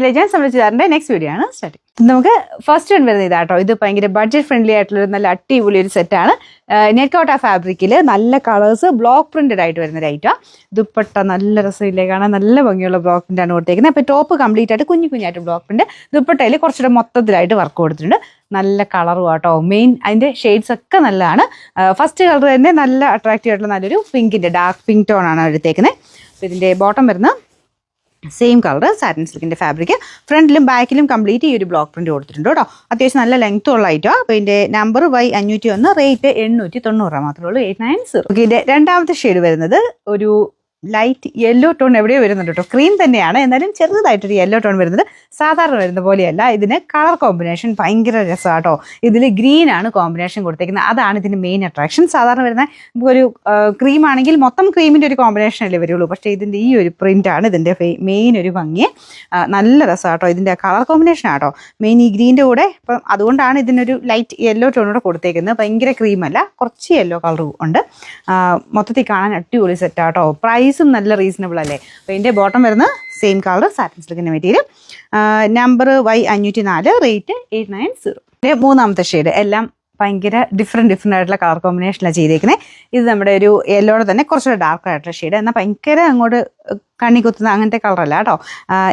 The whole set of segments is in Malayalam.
ലെജൻസ് നമ്മൾ ചെയ്താറിൻ്റെ നെക്സ്റ്റ് വീഡിയോ ആണ് സ്റ്റാർട്ട്. നമുക്ക് ഫസ്റ്റ് വൺ വരുന്നത് ഇതാട്ടോ. ഇത് ഭയങ്കര ബഡ്ജറ്റ് ഫ്രണ്ട്ലി ആയിട്ടുള്ള നല്ല അടിപൊളി ഒരു സെറ്റാണ്. നെറ്റ്കോട്ട ഫാബ്രിക്കിൽ നല്ല കളേഴ്സ് ബ്ലോക്ക് പ്രിന്റഡ് ആയിട്ട് വരുന്ന ഒരു ഐറ്റം. ദുപ്പട്ട നല്ല രസമില്ലേ കാണാൻ, നല്ല ഭംഗിയുള്ള ബ്ലോക്ക് പ്രിന്റ് ആണ് കൊടുത്തേക്കുന്നത്. അപ്പോൾ ടോപ്പ് കംപ്ലീറ്റ് ആയിട്ട് കുഞ്ഞായിട്ട് ബ്ലോക്ക് പ്രിന്റ്, ദുപ്പട്ടയിൽ കുറച്ചുകൂടെ മൊത്തത്തിലായിട്ട് വർക്ക് കൊടുത്തിട്ടുണ്ട്. നല്ല കളറും ആട്ടോ. മെയിൻ അതിൻ്റെ ഷെയ്ഡ്സ് ഒക്കെ നല്ലതാണ്. ഫസ്റ്റ് കളർ തന്നെ നല്ല അട്രാക്റ്റീവ് ആയിട്ടുള്ള നല്ലൊരു പിങ്കിൻ്റെ ഡാർക്ക് പിങ്ക് ടോൺ ആണ് എടുത്തേക്കുന്നത്. അപ്പോൾ ഇതിൻ്റെ ബോട്ടം വരുന്ന സെയിം കളർ സാറ്റിൻ സിൽക്കിൻ്റെ ഫാബ്രിക്. ഫ്രണ്ടിലും ബാക്കിലും കംപ്ലീറ്റ് ഈ ഒരു ബ്ലോക്ക് പ്രിന്റ് കൊടുത്തിട്ടുണ്ട് കേട്ടോ. അത്യാവശ്യം നല്ല ലെങ്ത് ഉള്ള ഐറ്റമാണ്. അപ്പോൾ ഇതിൻ്റെ നമ്പർ Y501, റേറ്റ് 890 മാത്രമേ ഉള്ളൂ, 890. ഓക്കെ, ഇതിൻ്റെ രണ്ടാമത്തെ ഷെയ്ഡ് വരുന്നത് ഒരു ലൈറ്റ് യെല്ലോ ടോൺ എവിടെയോ വരുന്നുണ്ട് കേട്ടോ. ക്രീം തന്നെയാണ്, എന്നാലും ചെറുതായിട്ടൊരു യെല്ലോ ടോൺ വരുന്നത്. സാധാരണ വരുന്ന പോലെയല്ല. ഇതിന് കളർ കോമ്പിനേഷൻ ഭയങ്കര രസമാണ് കേട്ടോ. ഇതിൽ ഗ്രീൻ ആണ് കോമ്പിനേഷൻ കൊടുത്തേക്കുന്നത്. അതാണ് ഇതിൻ്റെ മെയിൻ അട്രാക്ഷൻ. സാധാരണ വരുന്ന ഒരു ക്രീം ആണെങ്കിൽ മൊത്തം ക്രീമിൻ്റെ ഒരു കോമ്പിനേഷൻ അല്ലേ വരുള്ളൂ. പക്ഷേ ഇതിൻ്റെ ഈ ഒരു പ്രിൻ്റാണ് ഇതിൻ്റെ മെയിൻ ഒരു ഭംഗി. നല്ല രസമാണ് കേട്ടോ. ഇതിൻ്റെ കളർ കോമ്പിനേഷൻ ആട്ടോ മെയിൻ ഈ ഗ്രീൻ്റെ കൂടെ. അപ്പം അതുകൊണ്ടാണ് ഇതിനൊരു ലൈറ്റ് യെല്ലോ ടോണൂടെ കൊടുത്തേക്കുന്നത്. ഭയങ്കര ക്രീമല്ല, കുറച്ച് യെല്ലോ കളറും ഉണ്ട്. മൊത്തത്തിൽ കാണാൻ അടിപൊളി സെറ്റാട്ടോ. പ്രൈസും നല്ല റീസണബിൾ അല്ലേ. അപ്പോൾ ഇതിൻ്റെ ബോട്ടം വരുന്ന സെയിം കളർ സാറ്റിൻ സിൽക്കിൻ്റെ മെറ്റീരിയൽ. Number Y504, rate 890. മൂന്നാമത്തെ ഷെയ്ഡ് എല്ലാം ഭയങ്കര ഡിഫറെൻറ്റ് ആയിട്ടുള്ള കളർ കോമ്പിനേഷനിലാണ് ചെയ്തേക്കുന്നത്. ഇത് നമ്മുടെ ഒരു യെല്ലോടെ തന്നെ കുറച്ചുകൂടെ ഡാർക്ക് ആയിട്ടുള്ള ഷെയ്ഡ്, എന്നാൽ ഭയങ്കര അങ്ങോട്ട് കണ്ണി കുത്തുന്ന അങ്ങനത്തെ കളറല്ല കേട്ടോ.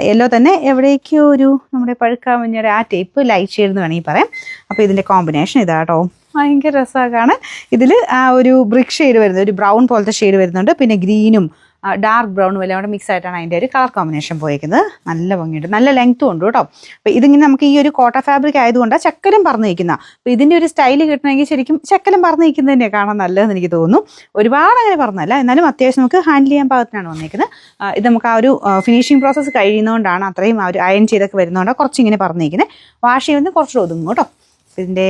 യെല്ലോ തന്നെ എവിടേക്കോ ഒരു നമ്മുടെ പഴുക്കാൻ മഞ്ഞയുടെ ആ ടൈപ്പ് ലൈറ്റ് ഷെയ്ഡ് എന്ന് വേണമെങ്കിൽ പറയാം. അപ്പോൾ ഇതിൻ്റെ കോമ്പിനേഷൻ ഇതാട്ടോ. ഭയങ്കര രസമാണ്. ഇതിൽ ആ ഒരു ബ്രിക്ക് ഷെയ്ഡ് വരുന്നത്, ഒരു ബ്രൗൺ പോലത്തെ ഷെയ്ഡ് വരുന്നുണ്ട്. പിന്നെ ഗ്രീനും ഡാർക്ക് ബ്രൗണും എല്ലാം കൂടെ മിക്സ് ആയിട്ടാണ് അതിൻ്റെ ഒരു കളർ കോമ്പിനേഷൻ പോയിരിക്കുന്നത്. നല്ല ഭംഗിയുണ്ട്, നല്ല ലെങ്ത്തും ഉണ്ട് കേട്ടോ. അപ്പോൾ ഇതിങ്ങനെ നമുക്ക് ഈ ഒരു കോട്ട ഫാബ്രിക് ആയതുകൊണ്ടാണ് ചക്കലും പറന്ന് നിൽക്കുന്ന. അപ്പോൾ ഇതിൻ്റെ ഒരു സ്റ്റൈല് കിട്ടണമെങ്കിൽ ശരിക്കും ചക്കലും പറന്ന് നിൽക്കുന്നത് തന്നെയാണ് കാണാൻ നല്ലതെന്ന് എനിക്ക് തോന്നുന്നു. ഒരുപാട് അങ്ങനെ പറഞ്ഞല്ല, എന്നാലും അത്യാവശ്യം നമുക്ക് ഹാൻഡിൽ ചെയ്യാൻ പാകത്തിനാണ് വന്നിരിക്കുന്നത്. ഇത് നമുക്ക് ആ ഒരു ഫിനിഷിംഗ് പ്രോസസ്സ് കഴിയുന്നതുകൊണ്ടാണ്, അത്രയും ആ ഒരു അയൺ ചെയ്തൊക്കെ വരുന്നതുകൊണ്ടാണ് കുറച്ചിങ്ങനെ പറന്നിരിക്കുന്നത്. വാഷ് ചെയ്യുന്നത് കുറച്ച് ഒതുങ്ങും കേട്ടോ. ഇതിൻ്റെ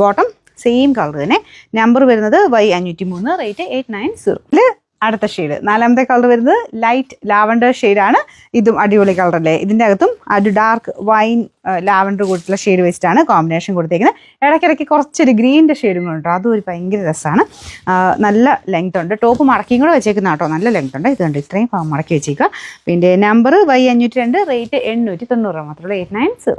ബോട്ടം സെയിം കളർ തന്നെ. നമ്പർ വരുന്നത് Y503, റേറ്റ് 890. അടുത്ത ഷെയ്ഡ് നാലാമത്തെ കളർ വരുന്നത് ലൈറ്റ് ലാവൻഡർ ഷെയ്ഡാണ്. ഇതും അടിപൊളി കളറല്ലേ. ഇതിൻ്റെ അകത്തും ഒരു ഡാർക്ക് വൈൻ ലാവൻഡർ കൂട്ടുള്ള ഷെയ്ഡ് വെച്ചിട്ടാണ് കോമ്പിനേഷൻ കൊടുത്തേക്കുന്നത്. ഇടയ്ക്കിടയ്ക്ക് കുറച്ചൊരു ഗ്രീനിൻ്റെ ഷെയ്ഡും കൂടെ ഉണ്ടോ, അതും ഒരു ഭയങ്കര രസമാണ്. നല്ല ലെങ്ത് ഉണ്ട്. ടോപ്പ് മടക്കിയും കൂടെ വെച്ചേക്കുന്ന കേട്ടോ, നല്ല ലെങ്ത് ഉണ്ട്. ഇത് കണ്ട് ഇത്രയും മടക്കി വെച്ചേക്കുക. പിന്നെ നമ്പർ Y502, റേറ്റ് 890 മാത്രമേ ഉള്ളൂ, 890.